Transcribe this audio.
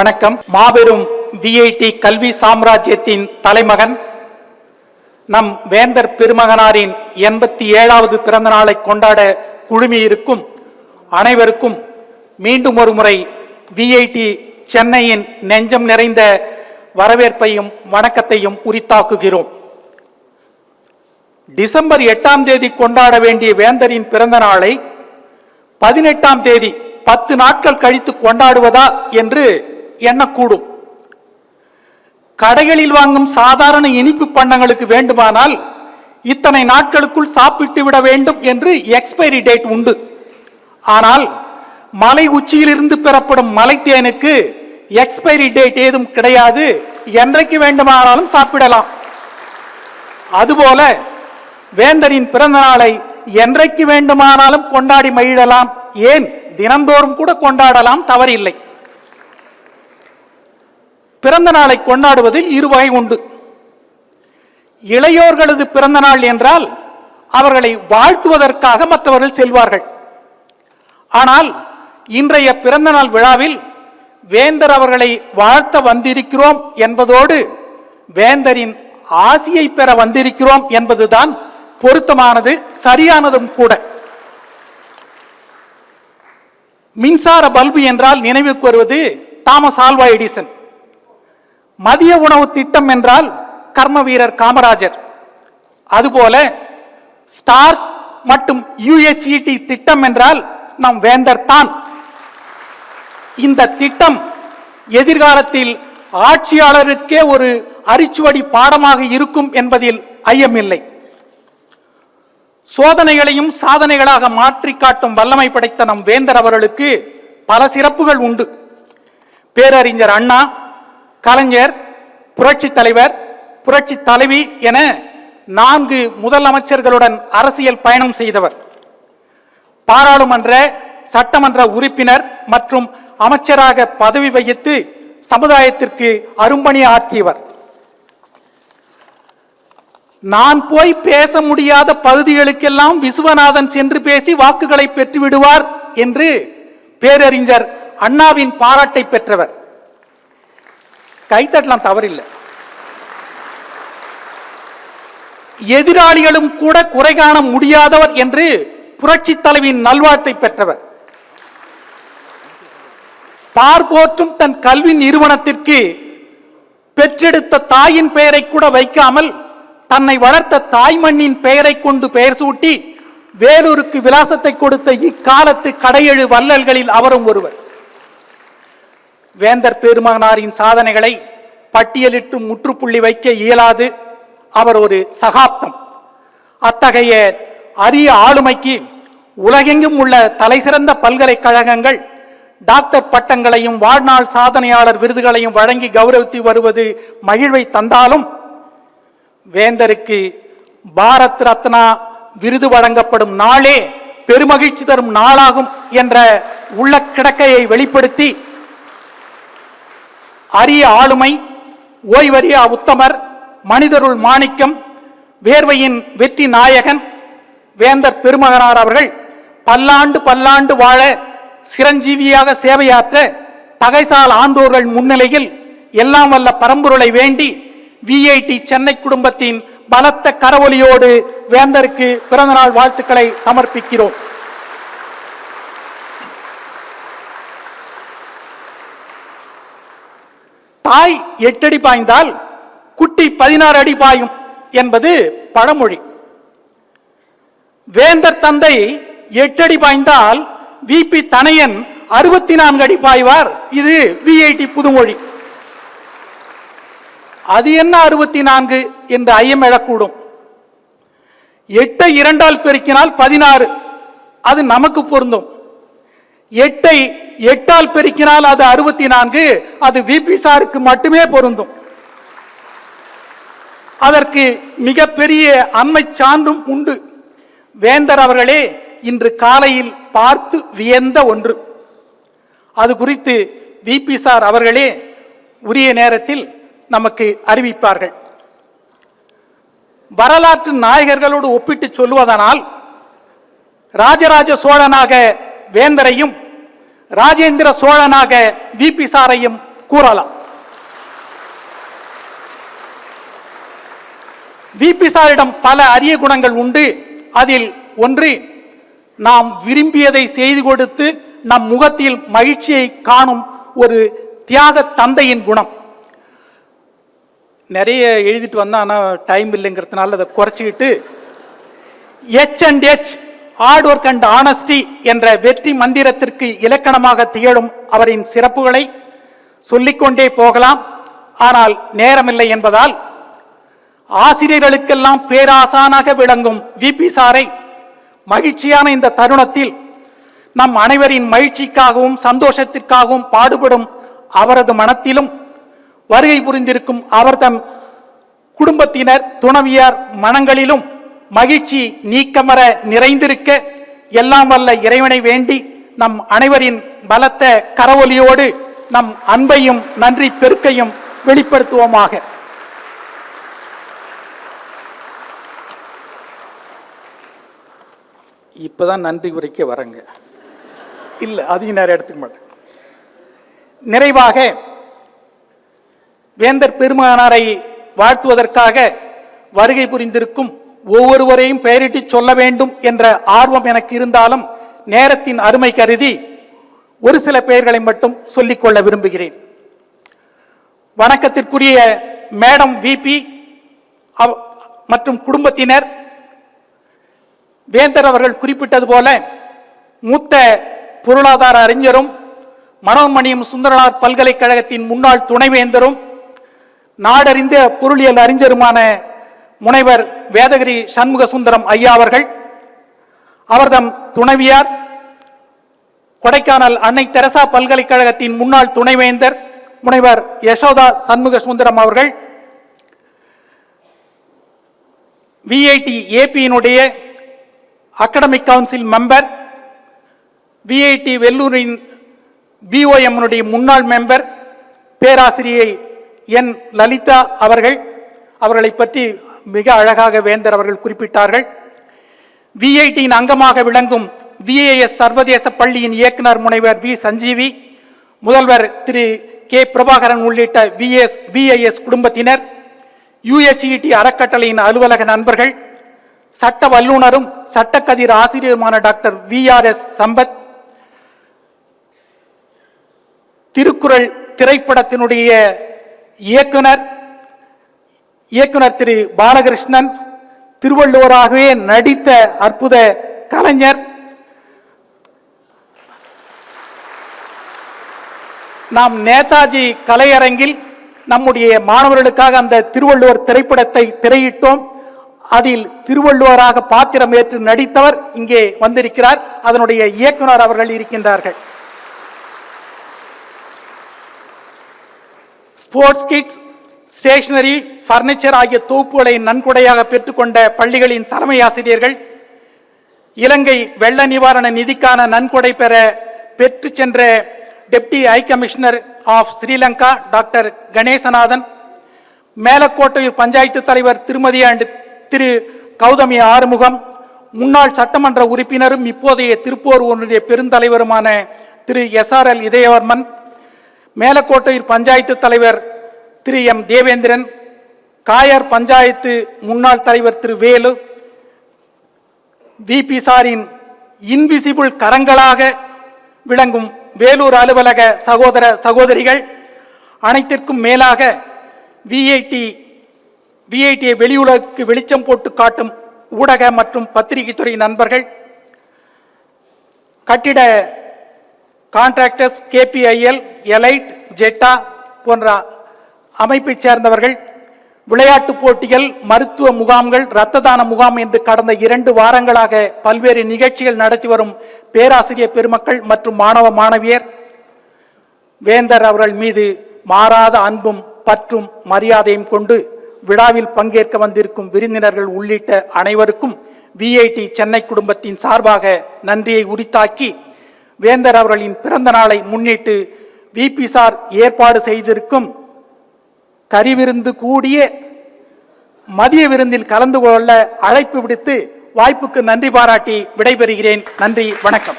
வணக்கம். மாபெரும் விஐடி கல்வி சாம்ராஜ்யத்தின் தலைமகன் நம் வேந்தர் பெருமகனாரின் 87வது பிறந்த நாளை கொண்டாட குழுமியிருக்கும் அனைவருக்கும் மீண்டும் ஒரு முறை விஐடி சென்னையின் நெஞ்சம் நிறைந்த வரவேற்பையும் வணக்கத்தையும் உரித்தாக்குகிறோம். டிசம்பர் 8ஆம் தேதி கொண்டாட வேண்டிய வேந்தரின் பிறந்த நாளை 18ஆம் தேதி 10 நாட்கள் கழித்து கொண்டாடுவதா என்று எண்ணக்கூடும். கடைகளில் வாங்கும் சாதாரண இனிப்பு பண்டங்களுக்கு வேண்டுமானால் இத்தனை நாட்களுக்குள் சாப்பிட்டு விட வேண்டும் என்று எக்ஸ்பைரி டேட் உண்டு. ஆனால் மலை உச்சியிலிருந்து பெறப்படும் மலைத்தேனுக்கு எக்ஸ்பைரி டேட் ஏதும் கிடையாது, என்றைக்கு வேண்டுமானாலும் சாப்பிடலாம். அதுபோல வேந்தரின் பிறந்த நாளை என்றைக்கு வேண்டுமானாலும் கொண்டாடி மகிழலாம், ஏன் தினந்தோறும் கூட கொண்டாடலாம், தவறில்லை. பிறந்த நாளை கொண்டாடுவதில் இரு வகை உண்டு. இளையோர்களது பிறந்த நாள் என்றால் அவர்களை வாழ்த்துவதற்காக மற்றவர்கள் செல்வார்கள். ஆனால் இன்றைய பிறந்த நாள் விழாவில் வேந்தர் அவர்களை வாழ்த்த வந்திருக்கிறோம் என்பதோடு வேந்தரின் ஆசியை பெற வந்திருக்கிறோம் என்பதுதான் பொருத்தமானது, சரியானதும் கூட. மின்சார பல்பு என்றால் நினைவுக்கு வருவது தாமஸ் ஆல்வா எடிசன். மதிய உணவு திட்டம் என்றால் கர்ம வீரர் காமராஜர். அதுபோல ஸ்டார்ஸ் மற்றும் UHET திட்டம் என்றால் நம் வேந்தர் தான். இந்த திட்டம் எதிர்காலத்தில் ஆட்சியாளருக்கே ஒரு அரிச்சுவடி பாடமாக இருக்கும் என்பதில் ஐயமில்லை. சோதனைகளையும் சாதனைகளாக மாற்றி காட்டும் வல்லமை படைத்த நம் வேந்தர் அவர்களுக்கு பல சிறப்புகள் உண்டு. பேரறிஞர் அண்ணா, கலைஞர், புரட்சி தலைவர், புரட்சி தலைவி என 4 முதலமைச்சர்களுடன் அரசியல் பயணம் செய்தவர். பாராளுமன்ற சட்டமன்ற உறுப்பினர் மற்றும் அமைச்சராக பதவி வகித்து சமுதாயத்திற்கு அரும்பணி ஆற்றியவர். நான் போய் பேச முடியாத பகுதிகளுக்கெல்லாம் விசுவநாதன் சென்று பேசி வாக்குகளை பெற்று விடுவார் என்று பேரறிஞர் அண்ணாவின் பாராட்டை பெற்றவர். கைத்தட்டலாம், தவறில்லை. எதிராளிகளும் கூட குறை காண முடியாதவர் என்று புரட்சி தலைவியின் நல்வாழ்த்தை பெற்றவர். பார்போற்றும் தன் கல்வி நிறுவனத்திற்கு பெற்றெடுத்த தாயின் பெயரை கூட வைக்காமல் தன்னை வளர்த்த தாய்மண்ணின் பெயரை கொண்டு பெயர் சூட்டி வேலூருக்கு விலாசத்தை கொடுத்த இக்காலத்து கடையெழு வள்ளல்களில் அவரும் ஒருவர். வேந்தர் பெருமகனாரின் சாதனைகளை பட்டியலிட்டு முற்றுப்புள்ளி வைக்க இயலாது. அவர் ஒரு சகாப்தம். அத்தகைய அரிய ஆளுமைக்கு உலகெங்கும் உள்ள தலைசிறந்த பல்கலைக்கழகங்கள் டாக்டர் பட்டங்களையும் வாழ்நாள் சாதனையாளர் விருதுகளையும் வழங்கி கௌரவித்து வருவது மகிழ்வை தந்தாலும் வேந்தருக்கு பாரத் ரத்னா விருது வழங்கப்படும் நாளே பெருமகிழ்ச்சி தரும் நாளாகும் என்ற உள்ள கிடக்கையை வெளிப்படுத்தி அரிய ஆளுமை, ஓய்வறியா உத்தமர், மனிதருள் மாணிக்கம், வேர்வையின் வெற்றி நாயகன் வேந்தர் பெருமகனார் அவர்கள் பல்லாண்டு பல்லாண்டு வாழ, சிரஞ்சீவியாக சேவையாற்ற தகைசால் ஆண்டோர்கள் முன்னிலையில் எல்லாம் வல்ல பரம்பொருளை வேண்டி விஐடி சென்னை குடும்பத்தின் பலத்த கரவொலியோடு வேந்தருக்கு பிறந்தநாள் வாழ்த்துக்களை சமர்ப்பிக்கிறோம். தாய் 8 அடி பாய்ந்தால் குட்டி 16 அடி பாயும் என்பது பழமொழி. வேந்தர் தந்தை 8 அடி பாய்ந்தால் விபி தனையன் 64 அடி பாய்வார். இது விஐடி புதுமொழி. அது என்ன 64 என்று ஐயம் எழக்கூடும். 8ஐ 2ஆல் பெருக்கினால் 16, அது நமக்கு பொருந்தும். 8ஐ 8ஆல் பெருக்கினால் அது 64, அது விபி சாருக்கு மட்டுமே பொருந்தும். அதற்கு மிகப்பெரிய அண்மை சான்றும் உண்டு. வேந்தர் அவர்களே இன்று காலையில் பார்த்து வியந்த ஒன்று. அது குறித்து விபி சார் அவர்களே உரிய நேரத்தில் நமக்கு அறிவிப்பார்கள். வரலாற்று நாயகர்களோடு ஒப்பிட்டு சொல்லுவதனால் ராஜராஜ சோழனாக வேந்தரையும் ராஜேந்திர சோழனாக விபி சாரையும் கூறலாம். விபி சாரிடம் பல அரிய குணங்கள் உண்டு. அதில் ஒன்று, நாம் விரும்பியதை செய்து கொடுத்து நம் முகத்தில் மகிழ்ச்சியை காணும் ஒரு தியாக தந்தையின் குணம். நிறைய எழுதிட்டு வந்தா, ஆனால் டைம் இல்லைங்கிறதுனால அதை குறைச்சிக்கிட்டு H&H hard work and honesty என்ற வெற்றி மந்திரத்திற்கு இலக்கணமாக திகழும் அவரின் சிறப்புகளை சொல்லிக்கொண்டே போகலாம். ஆனால் நேரமில்லை என்பதால் ஆசிரியர்களுக்கெல்லாம் பேராசானாக விளங்கும் விபி சாரை மகிழ்ச்சியான இந்த தருணத்தில் நம் அனைவரின் மகிழ்ச்சிக்காகவும் சந்தோஷத்திற்காகவும் பாடுபடும் அவரது மனத்திலும் வருகை புரிந்திருக்கும் அவர்தம் குடும்பத்தினர் துணைவியார் மனங்களிலும் மகிழ்ச்சி நீக்கமர நிறைந்திருக்க எல்லாம் வல்ல இறைவனை வேண்டி நம் அனைவரின் பலத்த கரவொலியோடு நம் அன்பையும் நன்றி பெருக்கையும் வெளிப்படுத்துவோமாக. இப்பதான் நன்றி உரைக்க வரங்க, இல்லை அதிக நேரம் எடுத்துக்க மாட்டேன். நிறைவாக வேந்தர் பெருமானாரை வாழ்த்துவதற்காக வருகை புரிந்திருக்கும் ஒவ்வொருவரையும் பெயரிட்டு சொல்ல வேண்டும் என்ற ஆர்வம் எனக்கு இருந்தாலும் நேரத்தின் அருமை கருதி ஒரு சில பெயர்களை மட்டும் சொல்லிக்கொள்ள விரும்புகிறேன். வணக்கத்திற்குரிய மேடம் விபி மற்றும் குடும்பத்தினர், வேந்தர் அவர்கள் குறிப்பிட்டது போல மூத்த பொருளாதார அறிஞரும் மனோன்மணியம் சுந்தரனார் பல்கலைக்கழகத்தின் முன்னாள் துணைவேந்தரும் நாடறிந்த பொருளியல் அறிஞருமான முனைவர் வேதகிரி சண்முக சுந்தரம் ஐயா அவர்கள், அவர்தம் துணைவியார் கொடைக்கானல் அன்னை தெரசா பல்கலைக்கழகத்தின் முன்னாள் துணைவேந்தர் முனைவர் யசோதா சண்முக சுந்தரம் அவர்கள், விஐடி ஏபியினுடைய அகாடமிக் கவுன்சில் மெம்பர், விஐடி வெள்ளூரின் பிஓஎம் முன்னாள் மெம்பர் பேராசிரியை என் லலிதா அவர்களை பற்றி மிக அழகாக வேந்தர் அவர்கள் குறிப்பிட்டார்கள். விஐடியின் அங்கமாக விளங்கும் விஏஎஸ் சர்வதேச பள்ளியின் இயக்குனர் முனைவர் வி சஞ்சீவி, முதல்வர் திரு கே பிரபாகரன் உள்ளிட்ட விஐஎஸ் குடும்பத்தினர், யுஎச்இடி அறக்கட்டளையின் அலுவலக நண்பர்கள், சட்ட வல்லுநரும் சட்டக்கதிர் ஆசிரியருமான டாக்டர் VRS சம்பத், திருக்குறள் திரைப்படத்தினுடைய இயக்குனர் திரு பாலகிருஷ்ணன், திருவள்ளுவராகவே நடித்த அற்புத கலைஞர், நாம் நேதாஜி கலையரங்கில் நம்முடைய மாணவர்களுக்காக அந்த திருவள்ளுவர் திரைப்படத்தை திரையிட்டோம். அதில் திருவள்ளுவராக பாத்திரம் ஏற்று நடித்தவர் இங்கே வந்திருக்கிறார். அதனுடைய இயக்குனர் அவர்கள் இருக்கின்றார்கள். ஸ்போர்ட்ஸ் கிட்ஸ், ஸ்டேஷனரி, பர்னிச்சர் ஆகிய தொகுப்புகளை நன்கொடையாக பெற்றுக்கொண்ட பள்ளிகளின் தலைமை ஆசிரியர்கள், இலங்கை வெள்ள நிவாரண நிதிக்கான நன்கொடை பெற்று சென்ற deputy high commissioner of Sri Lanka doctor Ganesanathan, Melakottaiyur panchayat தலைவர் திருமதி திரு கௌதமி ஆறுமுகம், முன்னாள் சட்டமன்ற உறுப்பினரும் இப்போதைய திருப்பூர் ஒன்றிய பெருந்தலைவருமான திரு SRL இதயவர்மன், மேலக்கோட்டையூர் பஞ்சாயத்து தலைவர் திரு M தேவேந்திரன், காயர் பஞ்சாயத்து முன்னாள் தலைவர் திரு வேலு, விபி சாரின் இன்விசிபிள் கரங்களாக விளங்கும் வேலூர் அலுவலக சகோதர சகோதரிகள், அனைத்திற்கும் மேலாக விஐடியை வெளியுலகுக்கு வெளிச்சம் போட்டு காட்டும் ஊடக மற்றும் பத்திரிகை துறை நண்பர்கள், கட்டிட கான்ட்ராக்டர்ஸ், KPIL, எலைட், ஜெட்டா போன்ற அமைப்பை சேர்ந்தவர்கள், விளையாட்டு போட்டிகள், மருத்துவ முகாம்கள், இரத்த தான முகாம் என்று கடந்த 2 வாரங்களாக பல்வேறு நிகழ்ச்சிகள் நடத்தி வரும் பேராசிரியர் பெருமக்கள் மற்றும் மாணவ மாணவியர், வேந்தர் அவர்கள் மீது மாறாத அன்பும் பற்றும் மரியாதையும் கொண்டு விழாவில் பங்கேற்க வந்திருக்கும் விருந்தினர்கள் உள்ளிட்ட அனைவருக்கும் விஐடி சென்னை குடும்பத்தின் சார்பாக நன்றியை உரித்தாக்கி, வேந்தர் அவர்களின் பிறந்த நாளை முன்னிட்டு விபி சார் ஏற்பாடு செய்திருக்கும் கரிவிருந்து கூடிய மதிய விருந்தில் கலந்து கொள்ள அழைப்பு விடுத்து வாய்ப்புக்கு நன்றி பாராட்டி விடைபெறுகிறேன். நன்றி, வணக்கம்.